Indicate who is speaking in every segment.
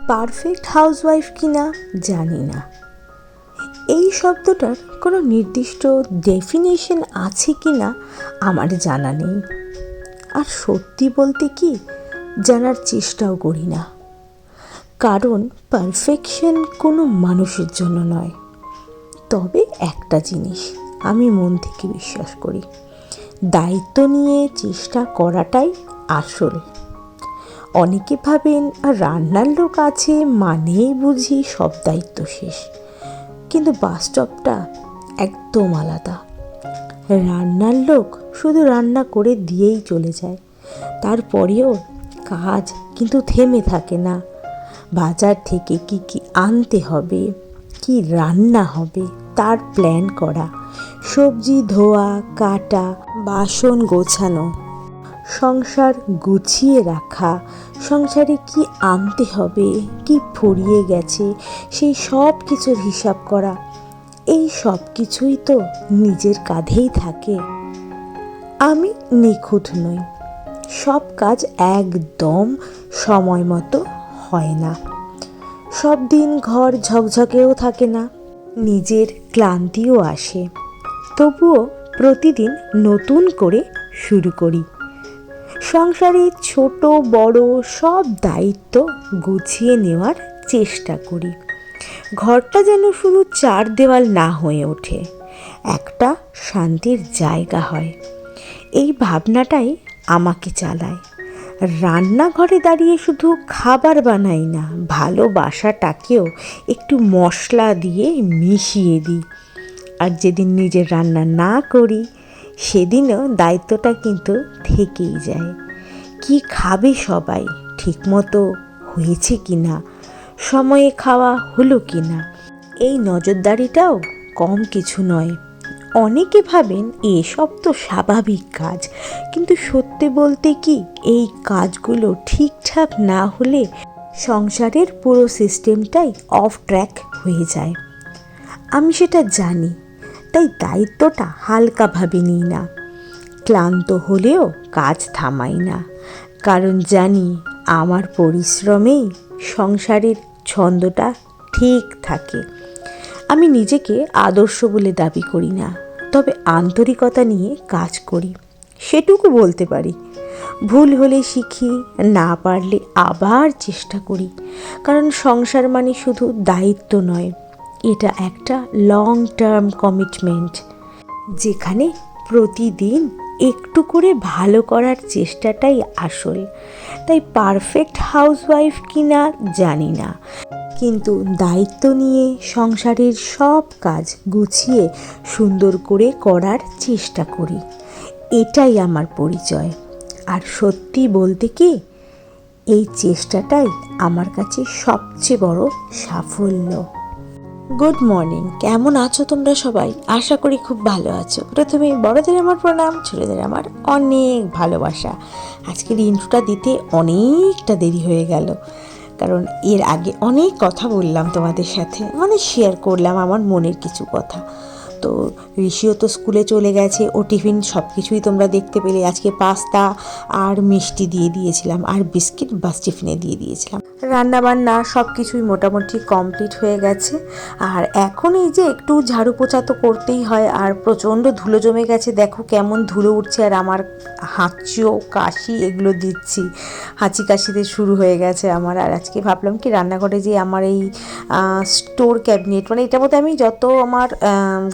Speaker 1: Perfect housewife কিনা জানি না, এই শব্দটার কোনো নির্দিষ্ট ডেফিনেশন আছে কি না আমার জানা নেই। আর সত্যি বলতে কি, জানার চেষ্টাও করি না। কারণ পারফেকশন কোনো মানুষের জন্য নয়। তবে একটা জিনিস আমি মন থেকে বিশ্বাস করি, দায়িত্ব নিয়ে চেষ্টা করাটাই আসল। অনেকে ভাবেন রান্নার লোক আছে মানেই বুঝি সব দায়িত্ব শেষ, কিন্তু বাস্তবটা একদম আলাদা। রান্নার লোক শুধু রান্না করে দিয়েই চলে যায়, তারপরেও কাজ কিন্তু থেমে থাকে না। বাজার থেকে কি কি আনতে হবে, কি রান্না হবে তার প্ল্যান করা, সবজি ধোয়া কাটা, বাসন গোছানো, সংসার গুছিয়ে রাখা, সংসারে কি আনতে হবে, কি ফুরিয়ে গেছে সেই সব কিছুর হিসাব করা, এই সব কিছুই তো নিজের কাঁধেই থাকে। আমি নিখুঁত নই, সব কাজ একদম সময় মতো হয় না, সব দিন ঘর ঝকঝকেও থাকে না, নিজের ক্লান্তিও আসে। তবুও প্রতিদিন নতুন করে শুরু করি। সংসারে ছোট বড় সব দায়িত্ব গুছিয়ে নেওয়ার চেষ্টা করি। ঘরটা যেন শুধু চার দেওয়াল না হয়ে ওঠে, একটা শান্তির জায়গা হয়। এই ভাবনাটাই আমাকে চালায়। রান্নাঘরে দাঁড়িয়ে শুধু খাবার বানাই না, ভালোবাসাটাকেও একটু মশলা দিয়ে মিশিয়ে দিই। আর যেদিন নিজের রান্না না করি সেদিনও দায়িত্বটা কিন্তু থেকেই যায়। কি খাবে সবাই, ঠিকমতো হয়েছে কি না, সময়ে খাওয়া হলো কি না, এই নজরদারিটাও কম কিছু নয়। অনেকে ভাবেন এসব তো স্বাভাবিক কাজ, কিন্তু সত্যি বলতে কি, এই কাজগুলো ঠিকঠাক না হলে সংসারের পুরো সিস্টেমটাই অফ ট্র্যাক হয়ে যায়। আমি সেটা জানি, তাই দায়িত্বটা হালকাভাবে নিই না। ক্লান্ত হলেও কাজ থামাই না, কারণ জানি আমার পরিশ্রমেই সংসারের ছন্দটা ঠিক থাকে। আমি নিজেকে আদর্শ বলে দাবি করি না, তবে আন্তরিকতা নিয়ে কাজ করি, সেটুকু বলতে পারি। ভুল হলে শিখি, না পারলে আবার চেষ্টা করি। কারণ সংসার মানে শুধু দায়িত্ব নয়, এটা একটা লং টার্ম কমিটমেন্ট, যেখানে প্রতিদিন একটু করে ভালো করার চেষ্টাটাই আসল। তাই পারফেক্ট হাউসওয়াইফ কিনা জানি না, কিন্তু দায়িত্ব নিয়ে সংসারের সব কাজ গুছিয়ে সুন্দর করে করার চেষ্টা করি। এটাই আমার পরিচয়। আর সত্যি বলতে কি, এই চেষ্টাটাই আমার কাছে সবচেয়ে বড় সাফল্য। গুড মর্নিং, কেমন আছো তোমরা সবাই? আশা করি খুব ভালো আছো। প্রথমে বড়দের আমার প্রণাম, ছোটদের আমার অনেক ভালোবাসা। আজকের ইন্ট্রোটা দিতে অনেকটা দেরি হয়ে গেল, কারণ এর আগে অনেক কথা বললাম তোমাদের সাথে, মানে শেয়ার করলাম আমার মনের কিছু কথা। তো ঋষিও তো স্কুলে চলে গেছে, ও টিফিন সব কিছুই তোমরা দেখতে পেলে। আজকে পাস্তা আর মিষ্টি দিয়ে দিয়েছিলাম, আর বিস্কিট বাস টিফিনে দিয়ে দিয়েছিলাম। রান্নাবান্না সব কিছুই মোটামুটি কমপ্লিট হয়ে গেছে। আর এখন এই যে একটু ঝাড়ু পোছা তো করতেই হয়, আর প্রচণ্ড ধুলো জমে গেছে, দেখো কেমন ধুলো উঠছে। আর আমার হাঁচিও কাশি এগুলো দিচ্ছি, হাঁচি কাশিতে শুরু হয়ে গেছে আমার। আর আজকে ভাবলাম কি, রান্নাঘরে যে আমার এই স্টোর ক্যাবিনেট, মানে এটার মধ্যে আমি যত আমার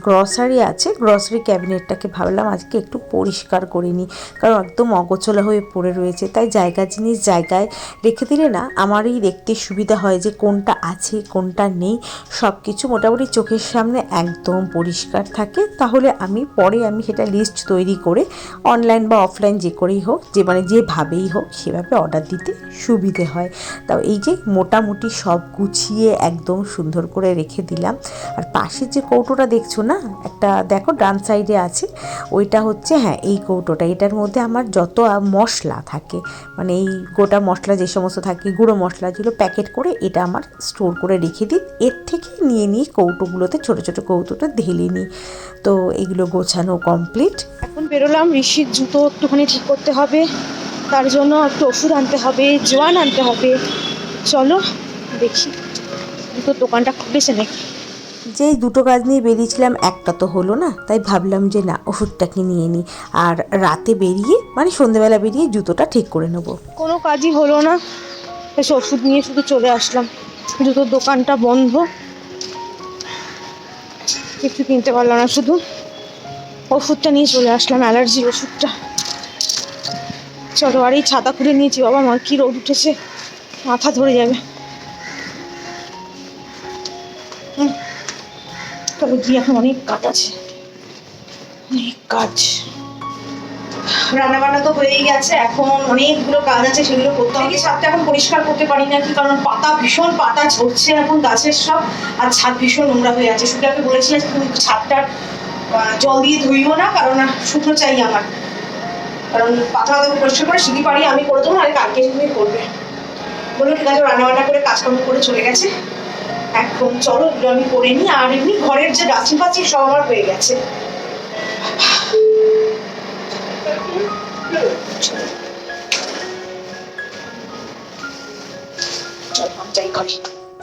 Speaker 1: গ্রসারি আছে, গ্রসারি ক্যাবিনেটটাকে ভাবলাম আজকে একটু পরিষ্কার করে নিই, কারণ একদম অগোছলা হয়ে পড়ে রয়েছে। তাই জায়গার জিনিস জায়গায় রেখে দিলে না আমারই দেখতে সুবিধা হয় যে কোনটা আছে কোনটা নেই, সব কিছু মোটামুটি চোখের সামনে একদম পরিষ্কার থাকে। তাহলে আমি পরে সেটা লিস্ট তৈরি করে অনলাইন বা অফলাইন যে করেই হোক, যে মানে যেভাবেই হোক সেভাবে অর্ডার দিতে সুবিধে হয়। তাও এই যে মোটামুটি সব গুছিয়ে একদম সুন্দর করে রেখে দিলাম। আর পাশের যে কৌটোটা দেখছো না, একটা দেখো ডান সাইডে আছে, ওইটা হচ্ছে, হ্যাঁ এই কৌটোটা, এটার মধ্যে আমার যত মশলা থাকে, মানে এই গোটা মশলা যে সমস্ত থাকে, গুঁড়ো মশলা যেগুলো প্যাকেট করে, এটা আমার স্টোর করে রেখে দিই। এর থেকে নিয়ে নিই কৌটোগুলোতে, ছোটো ছোটো কৌটোতে ঢেলে নিই। তো এগুলো গোছানো কমপ্লিট। এখন বেরোলাম, ঋষির জুতো একটুখানি ঠিক করতে হবে, তার জন্য একটু ওষুধ আনতে হবে, জোয়ান আনতে হবে। চলো
Speaker 2: দেখি দুটো দোকানটা খুলেছে নাকি।
Speaker 1: যেই দুটো কাজ নিয়ে বেরিয়েছিলাম একটা তো হলো না, তাই ভাবলাম যে না ওষুধটাকে নিয়ে নিই, আর রাতে বেরিয়ে মানে সন্ধেবেলা বেরিয়ে জুতোটা ঠিক করে নেবো।
Speaker 2: কোনো কাজই হলো না, এসে ওষুধ নিয়ে শুধু চলে আসলাম। জুতোর দোকানটা বন্ধ, কিছু কিনতে পারলাম না, শুধু ওষুধটা নিয়ে চলে আসলাম, অ্যালার্জির ওষুধটা। চলো, আর এই ছাতা খুলে নিয়েছি, বাবা মা কি রোদ উঠেছে, মাথা ধরে যাবে। তবে গিয়ে এখন অনেক কাজ আছে, অনেক কাজ। রান্নাবান্না তো হয়েই গেছে, এখন অনেকগুলো কাজ আছে, সেগুলো করতে হবে। ছাদটা এখন পরিষ্কার করতে পারি না, কি কারণ ভীষণ পাতা ঝরছে এখন গাছের সব, আর ছাদ ভীষণ নোংরা হয়ে আছে। সুগাকে বলেছিলাম তুমি ছাদটার জল দিয়ে ধুইও না, কারণ শুকনো চাই আমার, কারণ পাতা পরিষ্কার করে সিঁড়ি পাড়ি আমি করে দেবো, আর কালকে তুমি করবে বললো। ঠিক আছে, রান্নাবান্না করে কাজকর্ম করে চলে গেছে। এখন চলো এগুলো আমি করে নিই, আর এমনি ঘরের যে ডাস্টিং ফাস্টিং সব আমার হয়ে গেছে।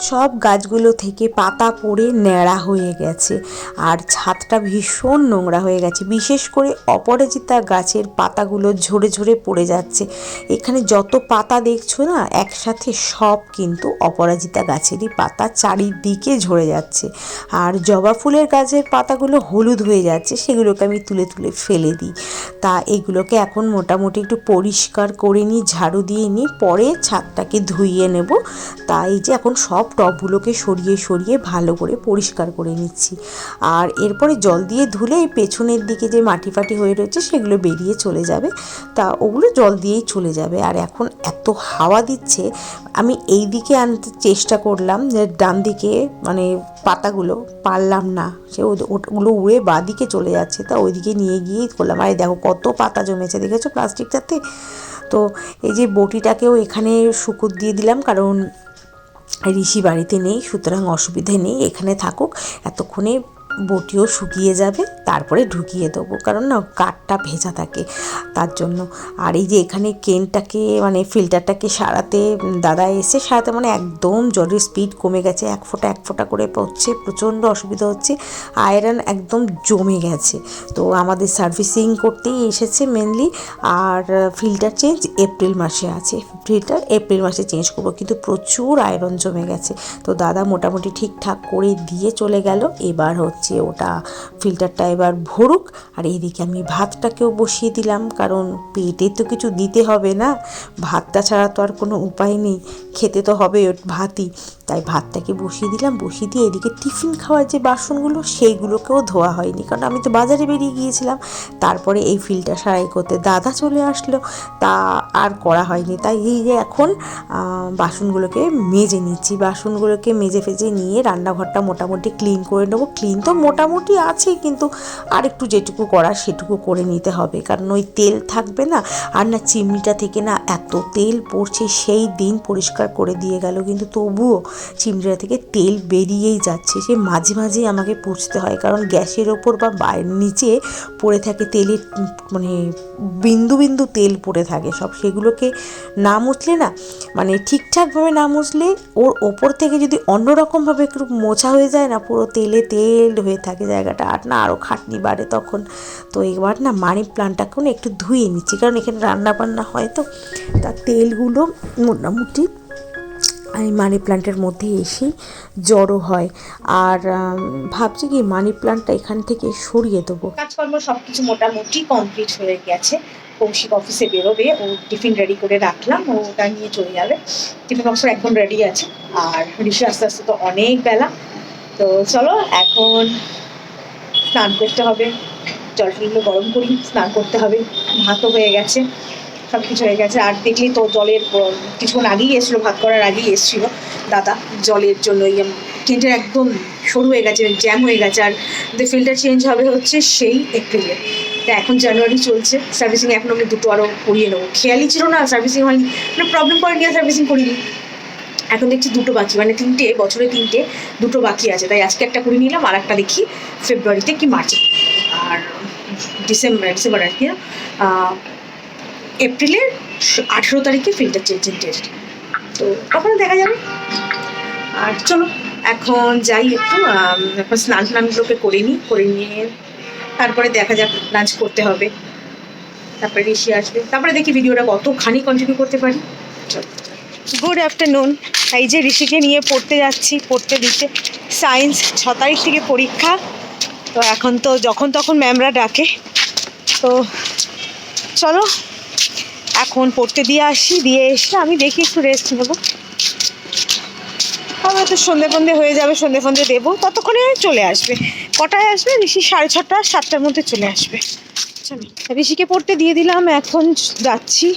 Speaker 1: সব গাছগুলো থেকে পাতা পড়ে ন্যাড়া হয়ে গেছে, আর ছাদটা ভীষণ নোংরা হয়ে গেছে। বিশেষ করে অপরাজিতা গাছের পাতাগুলো ঝরে ঝরে পড়ে যাচ্ছে। এখানে যত পাতা দেখছো না একসাথে সব কিন্তু অপরাজিতা গাছেরই পাতা, চারিদিকে ঝরে যাচ্ছে। আর জবা ফুলের গাছের পাতাগুলো হলুদ হয়ে যাচ্ছে, সেগুলোকে আমি তুলে তুলে ফেলে দিই। তা এগুলোকে এখন মোটামুটি একটু পরিষ্কার করে নিই, ঝাড়ু দিয়ে নিই, পরে ছাদটাকে ধুইয়ে নেব। তাই যে এখন সব টবগুলোকে সরিয়ে সরিয়ে ভালো করে পরিষ্কার করে নিচ্ছি। আর এরপরে জল দিয়ে ধুলে এই পেছনের দিকে যে মাটি ফাটি হয়ে রয়েছে সেগুলো বেরিয়ে চলে যাবে, তা ওগুলো জল দিয়েই চলে যাবে। আর এখন এত হাওয়া দিচ্ছে, আমি এই দিকে আনতে চেষ্টা করলাম, যে ডান দিকে মানে পাতাগুলো পারলাম না, সে ওগুলো উড়ে বাঁ দিকে চলে যাচ্ছে, তা ওইদিকে নিয়ে গিয়েই করলাম। আর দেখো কত পাতা জমেছে, দেখেছো প্লাস্টিকটাতে। তো এই যে বটিটাকেও এখানে শুকুর দিয়ে দিলাম, কারণ ঋষি বাড়িতে নেই, সুতরাং অসুবিধে নেই, এখানে থাকুক, এতক্ষণে বটিও শুকিয়ে যাবে, তারপরে ঢুকিয়ে দেবো, কারণ না কাঠটা ভেজা থাকে তার জন্য। আর এই যে এখানে কেনটাকে মানে ফিল্টারটাকে সারাতে দাদা এসে সারাতে, মানে একদম জলের স্পিড কমে গেছে, এক ফোঁটা করে পড়ছে, প্রচণ্ড অসুবিধা হচ্ছে, আয়রন একদম জমে গেছে। তো আমাদের সার্ভিসিং করতেই এসেছে মেনলি, আর ফিল্টার চেঞ্জ এপ্রিল মাসে আছে, ফিল্টার এপ্রিল মাসে চেঞ্জ করবো, কিন্তু প্রচুর আয়রন জমে গেছে। তো দাদা মোটামুটি ঠিকঠাক করে দিয়ে চলে গেল। এবার হচ্ছে ওটা ফিল্টারটা এবার ভরুক, আর এইদিকে আমি ভাতটাকেও বসিয়ে দিলাম, কারণ পেটে তো কিছু দিতে হবে না, ভাতটা ছাড়া তো আর কোনো উপায় নেই, খেতে তো হবে ভাতই। তাই ভাতটাকে বসিয়ে দিলাম, বসিয়ে দিয়ে এদিকে টিফিন খাওয়ার যে বাসনগুলো সেইগুলোকেও ধোয়া হয়নি, কারণ আমি তো বাজারে বেরিয়ে গিয়েছিলাম। তারপরে এই ফিল্টার সারাই করতে দাদা চলে আসলো, তা আর করা হয়নি। তাই এই যে এখন বাসনগুলোকে মেজে নিচ্ছি, বাসনগুলোকে মেজে ফেজে নিয়ে রান্নাঘরটা মোটামুটি ক্লিন করে নেবো। ক্লিন তো মোটামুটি আছে, কিন্তু আর একটু যেটুকু করার সেটুকু করে নিতে হবে, কারণ ওই তেল থাকবে না। আর না চিমনিটা থেকে না এত তেল পড়ছে, সেই দিন পরিষ্কার করে দিয়ে গেল, কিন্তু তবুও চিমনিটা থেকে তেল বেরিয়েই যাচ্ছে। সে মাঝে মাঝেই আমাকে পুছতে হয়, কারণ গ্যাসের ওপর বা বাইরের নিচে পড়ে থাকে তেলের, মানে বিন্দু বিন্দু তেল পড়ে থাকে সব, সেগুলোকে না মুছলে না, মানে ঠিকঠাকভাবে না মুছলে ওর ওপর থেকে যদি অন্যরকমভাবে একটু মোছা হয়ে যায় না, পুরো তেলে তেল হয়ে থাকে জায়গাটা, আর না আরও খাটনি বাড়ে তখন। তো এবার না মানি প্লান্টটাকেও না একটু ধুয়ে নিচ্ছি, কারণ এখানে রান্না বান্না হয়, তো তার তেলগুলো মোটামুটি এই মানি প্লান্টের মধ্যে এসেই জড়ো হয়। আর ভাবছি কি মানি প্লান্টটা এখান থেকে সরিয়ে দেবো।
Speaker 2: কাজকর্ম সব কিছু মোটামুটি কমপ্লিট হয়ে গেছে। কৌশিক অফিসে বেরোবে, ও টিফিন রেডি করে রাখলাম, ও ওটা নিয়ে চলে যাবে। টিফিন বক্স একদম রেডি আছে। আর ঋষি আস্তে আস্তে তো অনেক বেলা, তো চলো এখন স্নান করতে হবে, জল টলগুলো গরম করি, স্নান করতে হবে। ভাতও হয়ে গেছে, সব কিছু হয়ে গেছে। আর দেখলি তো জলের কিছুক্ষণ আগেই এসেছিলো, ভাত করার আগেই এসেছিলো দাদা জলের জন্য। ট্রেনটা একদম সরু হয়ে গেছে, জ্যাম হয়ে গেছে। আর ফিল্টার চেঞ্জ হবে হচ্ছে সেই এপ্রিলে, তা এখন জানুয়ারি চলছে, সার্ভিসিং এখন আমি দুটো আরও করিয়ে নেবো। খেয়ালই ছিল না সার্ভিসিং হয়নি, মানে প্রবলেম করেনি আর সার্ভিসিং করিনি। এখন দেখছি দুটো বাকি, মানে তিনটে বছরে তিনটে, দুটো বাকি আছে। তাই আজকে একটা করে নিলাম, আর একটা দেখি ফেব্রুয়ারিতে কি মার্চে, আর ডিসেম্বর আর কি এপ্রিলের 18 তারিখে ফিল্টার চেঞ্জের টেস্ট, তো তখন দেখা যাবে। আর চলো এখন যাই একটু এখন স্নানগুলোকে করে নিয়ে তারপরে দেখা যাক, লাঞ্চ করতে হবে, তারপরে ঋষি আসবে, তারপরে দেখি ভিডিওটা কতখানি কন্টিনিউ করতে পারি। চলো, গুড আফটারনুন। এই যে ঋষিকে নিয়ে পড়তে যাচ্ছি, পড়তে দিতে। সায়েন্স 6 তারিখ থেকে পরীক্ষা, তো এখন তো যখন তখন ম্যামরা ডাকে, তো চলো এখন পড়তে দিয়ে আসি, দিয়ে এসে আমি দেখি একটু রেস্ট নেবো। তবে তো সন্ধে হয়ে যাবে, সন্ধে দেবো, ততক্ষণে চলে আসবে। কটায় আসবে ঋষি? 6:30 7টার মধ্যে চলে আসবে। চলো, ঋষিকে পড়তে দিয়ে দিলাম, এখন যাচ্ছি।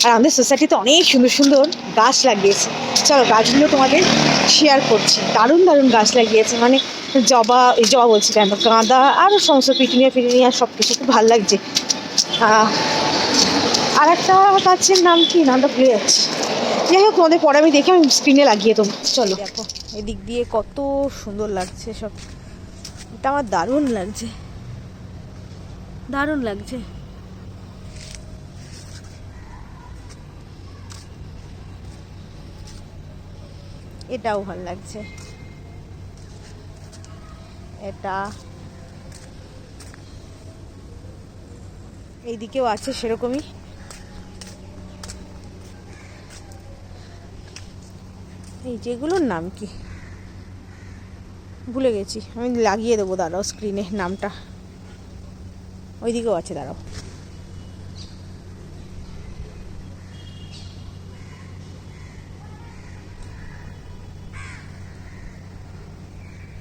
Speaker 2: আর আমাদের সোসাইটিতে অনেক সুন্দর সুন্দর গাছ লাগিয়েছে, চলো গাছগুলো তোমাদের শেয়ার করছি। দারুণ দারুণ গাছ লাগিয়েছে, মানে জবা বলছি কেন, গাঁদা আরও সমস্ত পিটুনিয়া সব কিছু, খুব ভালো লাগছে। আর একটা গাছের নাম কি, নামটা ভুলে যাচ্ছি। যাই হোক, তোমাদের পরে আমি দেখে আমি স্ক্রিনে লাগিয়ে দেবো। চলো, দেখো এদিক দিয়ে কত সুন্দর লাগছে সব, এটা আমার দারুণ লাগছে, দারুণ লাগছে। এটাও ভালো লাগছে, এটা এইদিকেও আছে সেরকমই। এই যেগুলোর নাম কি ভুলে গেছি, আমি লাগিয়ে দেবো, দাঁড়াও স্ক্রিনে নামটা। ওইদিকেও আছে, দাঁড়াও।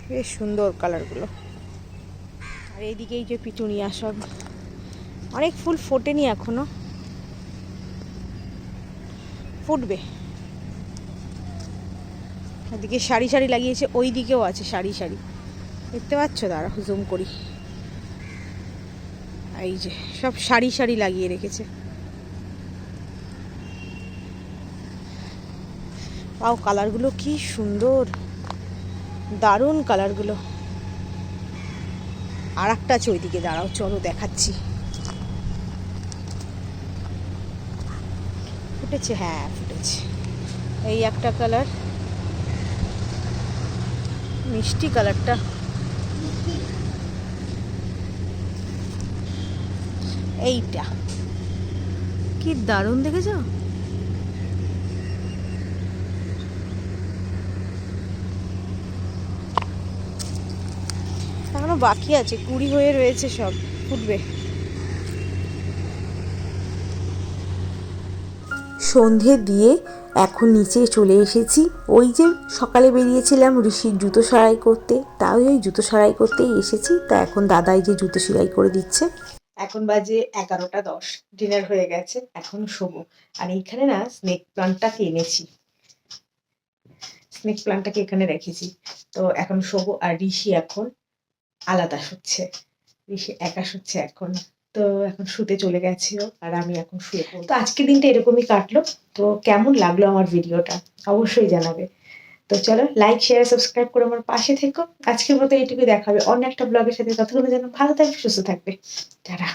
Speaker 2: বেশ সুন্দর কালারগুলো। আর এইদিকে এই যে পিটুনিয়া, সব অনেক ফুল ফোটেনি এখনো, ফুটবে। ওদিকে সারি সারি লাগিয়েছে, ওই দিকেও আছে সারি সারি, দেখতে পাচ্ছ? দাঁড়াও জুম করি। এই যে সব সারি সারি লাগিয়ে রেখেছে। পাও, কালারগুলো কি সুন্দর, দারুণ কালারগুলো। আর একটা আছে ওইদিকে, দাঁড়াও চলো দেখাচ্ছি। ফুটেছে, হ্যাঁ ফুটেছে। এই একটা কালার, মিষ্টি কালারটা। এইটা কি দারুণ, দেখেছো? এখনো বাকি আছে, কুড়ি হয়ে রয়েছে, সব ফুটবে।
Speaker 1: সন্ধে দিয়ে এখন নিচে চলে এসেছি। ওই যে সকালে বেরিয়েছিলাম ঋষির জুতো সেলাই করতে, তাই ওই জুতো সেলাই করতেই এসেছি। তা এখন দাদাই যে জুতো সেলাই করে দিচ্ছে।
Speaker 2: এখন বাজে 11:10, ডিনার হয়ে গেছে, এখন শোবো। আর এইখানে না স্নেক প্লান্টটাকে এনেছি, স্নেক প্লান্টটাকে এখানে রেখেছি, তো এখন শোবো। আর ঋষি এখন আলাদা শুচ্ছে, ঋষি একা শুচ্ছে এখন, তো এখন শুতে চলে গেছে ও, আর আমি এখন শুয়ে পড়বো। তো আজকের দিনটা এরকমই কাটলো। তো কেমন লাগলো আমার ভিডিওটা অবশ্যই জানাবে। তো চলো, লাইক শেয়ার সাবস্ক্রাইব করে আমার পাশে থেকো। আজকের মতো এইটুকুই, দেখাবে অন্য একটা ব্লগের সাথে। ততক্ষণ যেন ভালো থাকবে, সুস্থ থাকবে, টাটা।